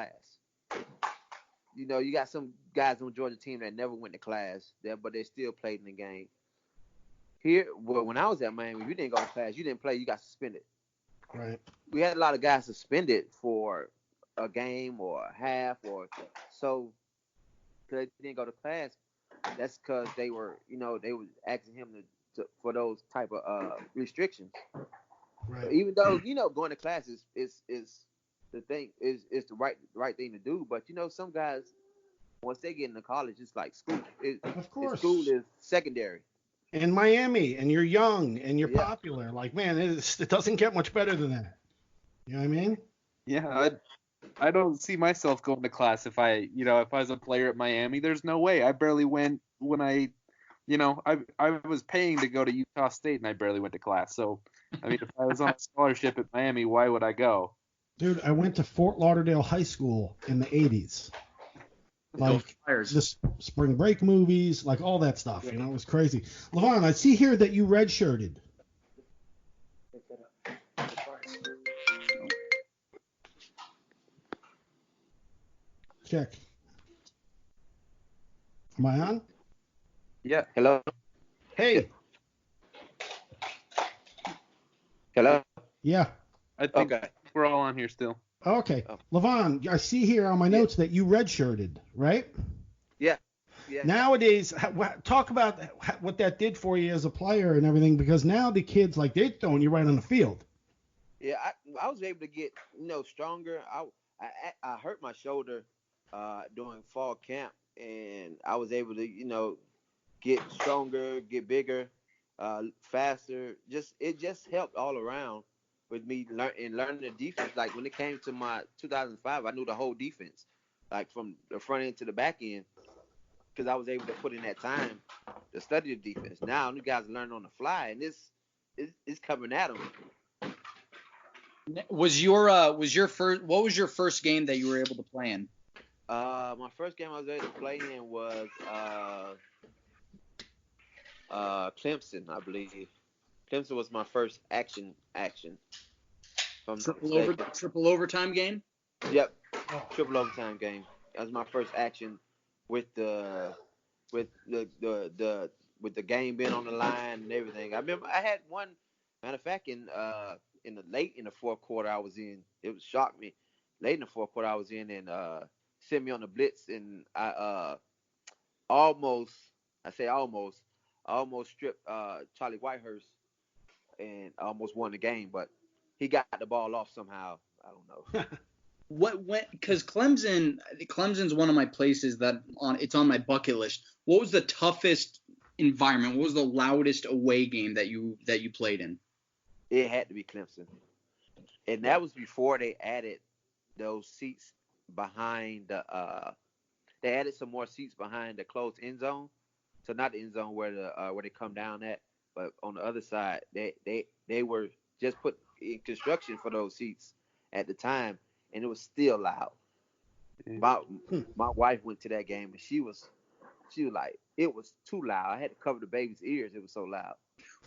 class. You know, you got some guys on Georgia team that never went to class, but they still played in the game. Here, well, when I was at Miami, if you didn't go to class, you didn't play, you got suspended. Right. We had a lot of guys suspended for a game or a half or so because they didn't go to class. That's because they were asking him for those type of restrictions. Right. So even though going to class is the thing is the right thing to do, but some guys once they get into college, it's like school. Of course, school is secondary. In Miami, and you're young and you're Yeah. popular. Like, man, it doesn't get much better than that. You know what I mean? Yeah, I don't see myself going to class if I was a player at Miami. There's no way. I barely went when I was paying to go to Utah State and I barely went to class. So, I mean, if I was on a scholarship at Miami, why would I go? Dude, I went to Fort Lauderdale High School in the 80s. Like the spring break movies, like all that stuff. It was crazy. Lavon, I see here that you redshirted. Check. Am I on? Yeah. Hello. Hey. Hello. Yeah. I think we're all on here still. Okay. Lavon, I see here on my notes that you redshirted, right? Yeah. Yeah. Nowadays, talk about what that did for you as a player and everything, because now the kids, like, they're throwing you right on the field. Yeah, I was able to get stronger. I hurt my shoulder during fall camp, and I was able to get stronger, get bigger, faster. It just helped all around with me learning the defense. Like when it came to my 2005, I knew the whole defense, like from the front end to the back end, because I was able to put in that time to study the defense. Now you guys learn on the fly, and it's coming at them. What was your first game that you were able to play in? My first game I was able to play in was Clemson, I believe. Clemson was my first action. Triple overtime game? Yep, triple overtime game. That was my first action with the game being on the line and everything. I remember I had one. Matter of fact, in the fourth quarter I was in, it shocked me. Late in the fourth quarter I was in and sent me on the blitz, and I almost stripped Charlie Whitehurst and almost won the game, but he got the ball off somehow. I don't know. Because Clemson's one of my places it's on my bucket list. What was the toughest environment? What was the loudest away game that you played in? It had to be Clemson, and that was before they added those seats behind the. They added some more seats behind the closed end zone, so not the end zone where they come down at, but on the other side. They were just put in construction for those seats at the time, and it was still loud. My wife went to that game, and she was like, it was too loud. I had to cover the baby's ears. It was so loud.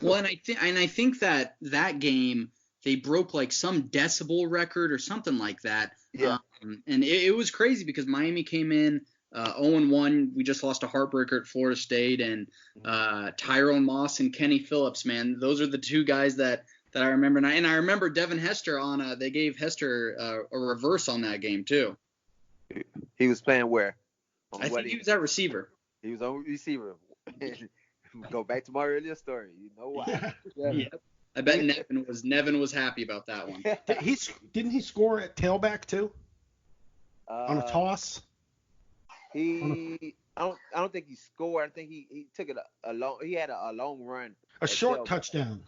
Well, and I think that game they broke like some decibel record or something like that. Yeah. And it was crazy because Miami came in 0-1. We just lost a heartbreaker at Florida State, and Tyrone Moss and Kenny Phillips, man, those are the two guys that I remember. And I remember Devin Hester they gave Hester a reverse on that game too. He was playing where? I think he was at receiver. He was on receiver. Go back to my earlier story. You know why? Yeah. I bet Nevin was happy about that one. Didn't he score at tailback too? On a toss? I don't think he scored. I think he took it a long. He had a long run. A short touchdown,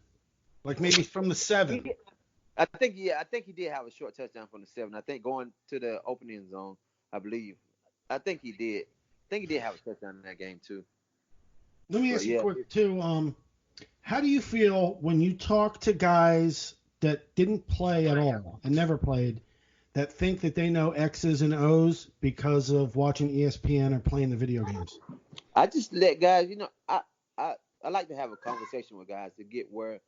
like maybe from the 7. I think he did have a short touchdown from the 7. I think going to the opening zone, I believe. I think he did. I think he did have a touchdown in that game too. Let me ask you quick too. How do you feel when you talk to guys that didn't play at all and never played, that think that they know X's and O's because of watching ESPN or playing the video games? I just let guys, I like to have a conversation with guys to get where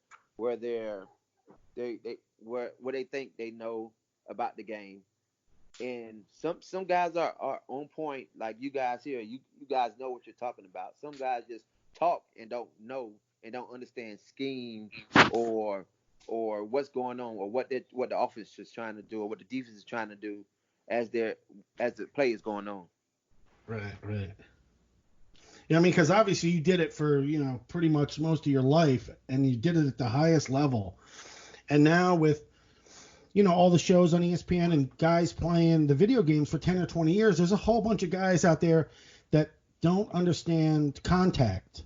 they think they know about the game, And some guys are on point, like you guys here. You guys know what you're talking about. Some guys just talk and don't know and don't understand scheme or what's going on or what the offense is trying to do or what the defense is trying to do as the play is going on. Right. Yeah, I mean, because obviously you did it for pretty much most of your life, and you did it at the highest level. And now with all the shows on ESPN and guys playing the video games for 10 or 20 years, there's a whole bunch of guys out there that don't understand contact.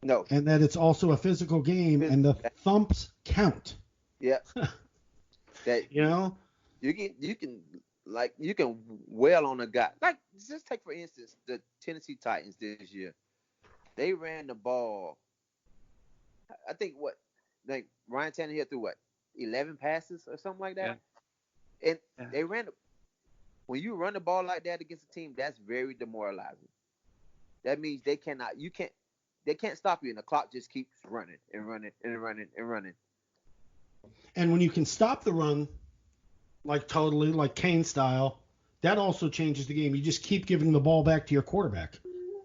No. And that it's also a physical game, and the thumps count. Yeah. That you can wail on a guy. Like, just take for instance the Tennessee Titans this year. They ran the ball. I think Ryan Tannehill threw 11 passes or something like that. Yeah. And they ran. When you run the ball like that against a team, that's very demoralizing. That means they can't stop you, and the clock just keeps running and running and running and running. And when you can stop the run, totally, like Kane style, that also changes the game. You just keep giving the ball back to your quarterback.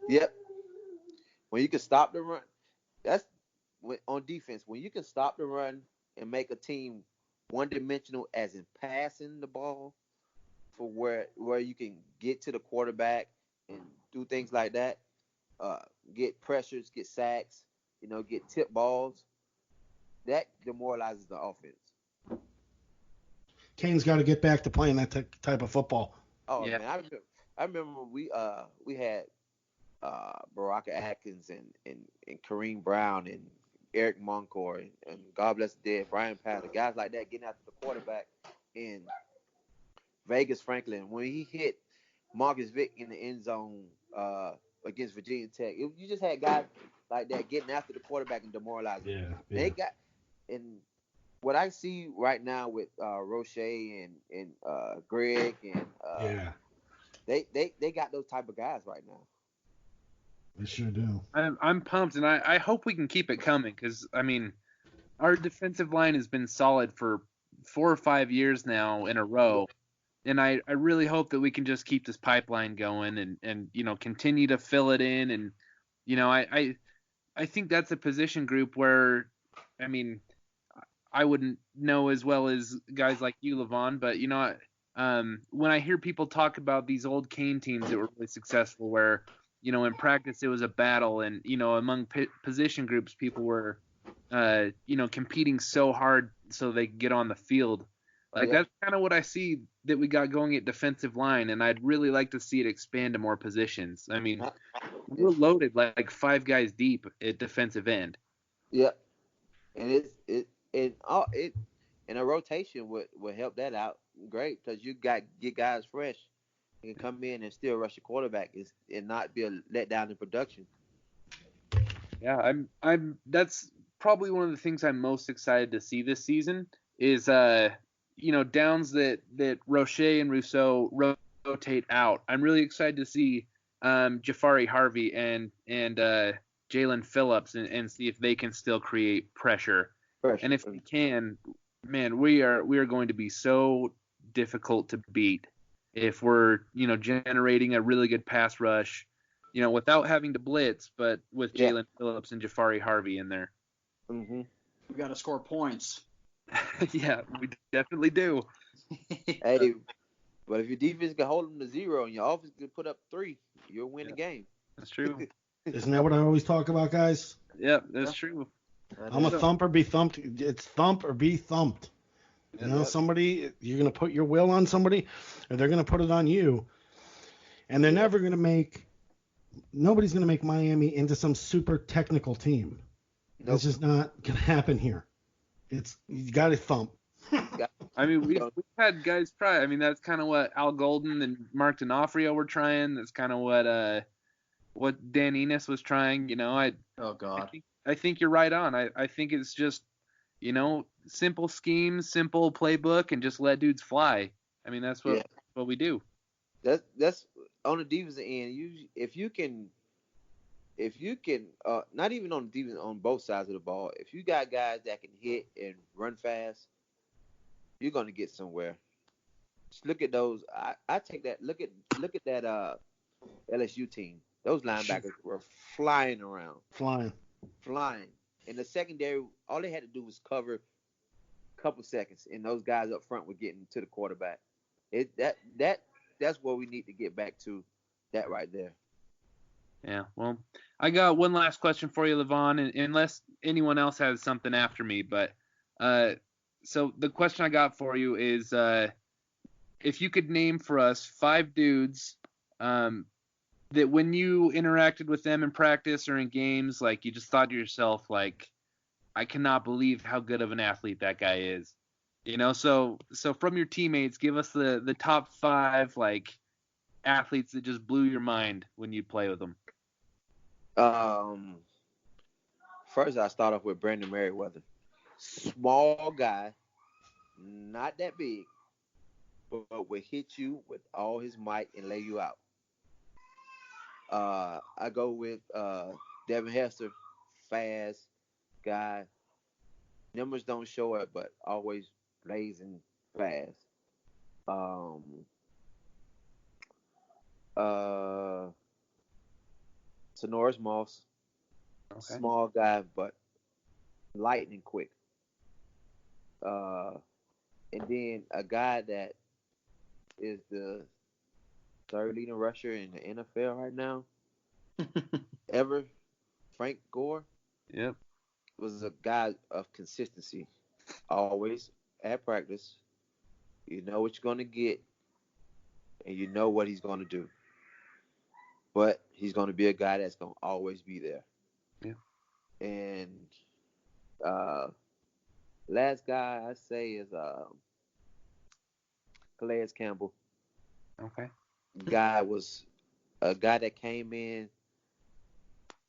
Yep. When you can stop the run, on defense. When you can stop the run and make a team one-dimensional, as in passing the ball, for where you can get to the quarterback and do things like that, get pressures, get sacks, get tip balls, that demoralizes the offense. Kane's got to get back to playing that type of football. Oh yeah. Man, I remember we had Baraka Atkins and Kareem Brown and Eric Moncourt and God bless the dead Brian Powder, guys like that getting after the quarterback in Vegas Franklin when he hit Marcus Vick in the end zone against Virginia Tech. You just had guys like that getting after the quarterback and demoralizing. Yeah. They got, and what I see right now with Roche and Greg and they got those type of guys right now. They sure do. I'm pumped, and I hope we can keep it coming because, I mean, our defensive line has been solid for 4 or 5 years now in a row, and I really hope that we can just keep this pipeline going and continue to fill it in. And, I think that's a position group where, I mean, I wouldn't know as well as guys like you, Lavon, but, when I hear people talk about these old Kane teams that were really successful where – in practice it was a battle, and among position groups people were competing so hard so they could get on the field. That's kind of what I see that we got going at defensive line, and I'd really like to see it expand to more positions. I mean, we're loaded like 5 guys deep at defensive end. Yeah, and it and a rotation would help that out great because you get guys fresh. Can come in and still rush a quarterback and not be a letdown in production. Yeah, I'm. That's probably one of the things I'm most excited to see this season is downs that Roche and Rousseau rotate out. I'm really excited to see Jafari Harvey and Jalen Phillips and see if they can still create pressure. And if they can, man, we are going to be so difficult to beat. If we're, generating a really good pass rush, without having to blitz, but with Jalen Phillips and Jafari Harvey in there. Mm-hmm. We got to score points. Yeah, we definitely do. Hey, but if your defense can hold them to 0 and your offense can put up 3, you'll win the game. That's true. Isn't that what I always talk about, guys? Yeah, that's true. I'm a thump or be thumped. It's thump or be thumped. Somebody, you're going to put your will on somebody, or they're going to put it on you. And they're never going to nobody's going to make Miami into some super technical team. Nope. It's just not going to happen here. You got to thump. I mean, we've had guys try. I mean, that's kind of what Al Golden and Mark D'Onofrio were trying. That's kind of what Dan Enos was trying. Oh, God. I think you're right on. I think it's just, simple schemes, simple playbook, and just let dudes fly. I mean, that's what we do. That's on the defensive end. If you can, not even on the defense, on both sides of the ball, if you got guys that can hit and run fast, you're gonna get somewhere. Just look at those. I take that. Look at that LSU team. Those linebackers were flying around. Flying. In the secondary, all they had to do was cover a couple seconds, and those guys up front were getting to the quarterback. That's what we need to get back to. That right there. Yeah. Well, I got one last question for you, Lavon, unless anyone else has something after me. But so the question I got for you is, if you could name for us 5 dudes that when you interacted with them in practice or in games, like you just thought to yourself, like, I cannot believe how good of an athlete that guy is. You know, so from your teammates, give us the top 5 like athletes that just blew your mind when you play with them. First I start off with Brandon Merriweather. Small guy, not that big, but will hit you with all his might and lay you out. I go with Devin Hester, fast guy. Numbers don't show it, but always blazing fast. Sonoris Moss, Okay. small guy, but lightning quick. And then a guy that is the 3rd leading rusher in the NFL right now, ever, Frank Gore. Yep. Was a guy of consistency. Always at practice. You know what you're going to get, and you know what he's going to do. But he's going to be a guy that's going to always be there. Yeah. And last guy I say is Calais Campbell. Okay. Guy was a guy that came in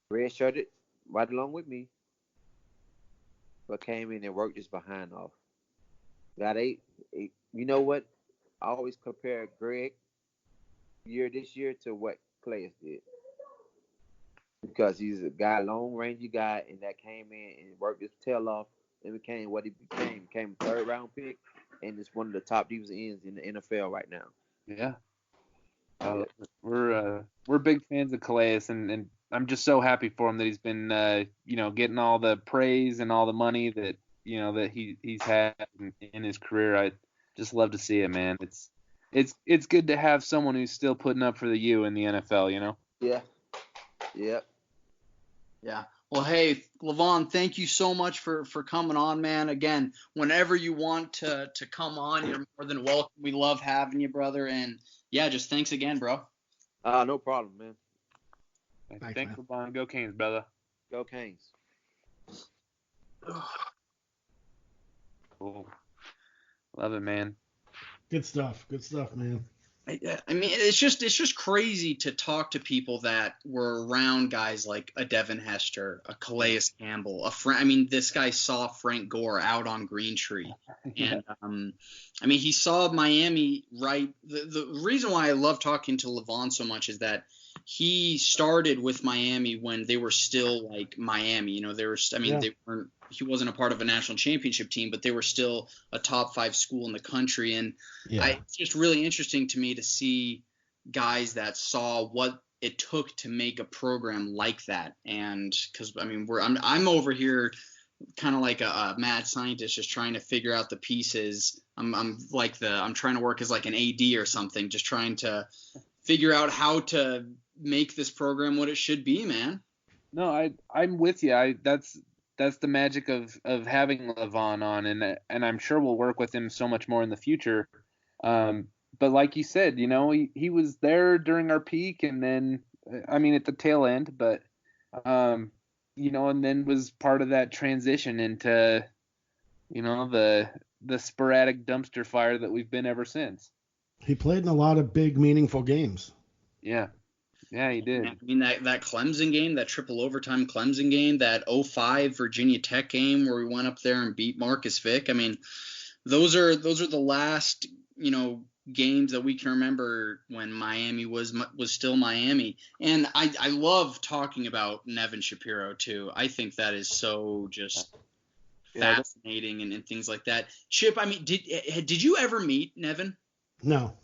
red-shirted right along with me, but came in and worked his behind off. Got eight. You know what? I always compare Greg this year to what Calais did, because he's a guy, long-range guy, and that came in and worked his tail off and became what he became. Became a 3rd-round pick, and is one of the top defensive ends in the NFL right now. Yeah. We're big fans of Calais, and I'm just so happy for him that he's been getting all the praise and all the money that that he's had in his career. I just love to see it, man. It's good to have someone who's still putting up for the U in the NFL, you know. Yeah. Yep. Yeah. Well, hey, Lavon, thank you so much for coming on, man. Again, whenever you want to come on, you're more than welcome. We love having you, brother. And yeah, just thanks again, bro. No problem, man. Thanks, Lavon. Go Canes, brother. Go Canes. Cool. Love it, man. Good stuff, man. I mean, it's just crazy to talk to people that were around guys like a Devin Hester, a Calais Campbell, this guy saw Frank Gore out on Green Tree, and he saw Miami. Right. The reason why I love talking to Lavon so much is that he started with Miami when they were still like Miami. You know, they weren't. He wasn't a part of a national championship team, but they were still a top 5 school in the country. And it's just really interesting to me to see guys that saw what it took to make a program like that. And because I'm over here kind of like a mad scientist, just trying to figure out the pieces. I'm trying to work as like an AD or something, just trying to figure out how to make this program what it should be, man. No, I'm with you. That's the magic of having Lavon on, and I'm sure we'll work with him so much more in the future. But like you said, he was there during our peak, and then at the tail end, but and then was part of that transition into the sporadic dumpster fire that we've been ever since. He played in a lot of big, meaningful games. Yeah. Yeah, he did. That Clemson game, that triple overtime Clemson game, that 05 Virginia Tech game where we went up there and beat Marcus Vick. Those are the last, games that we can remember when Miami was still Miami. And I love talking about Nevin Shapiro too. I think that is so just fascinating and things like that. Chip, did you ever meet Nevin? No.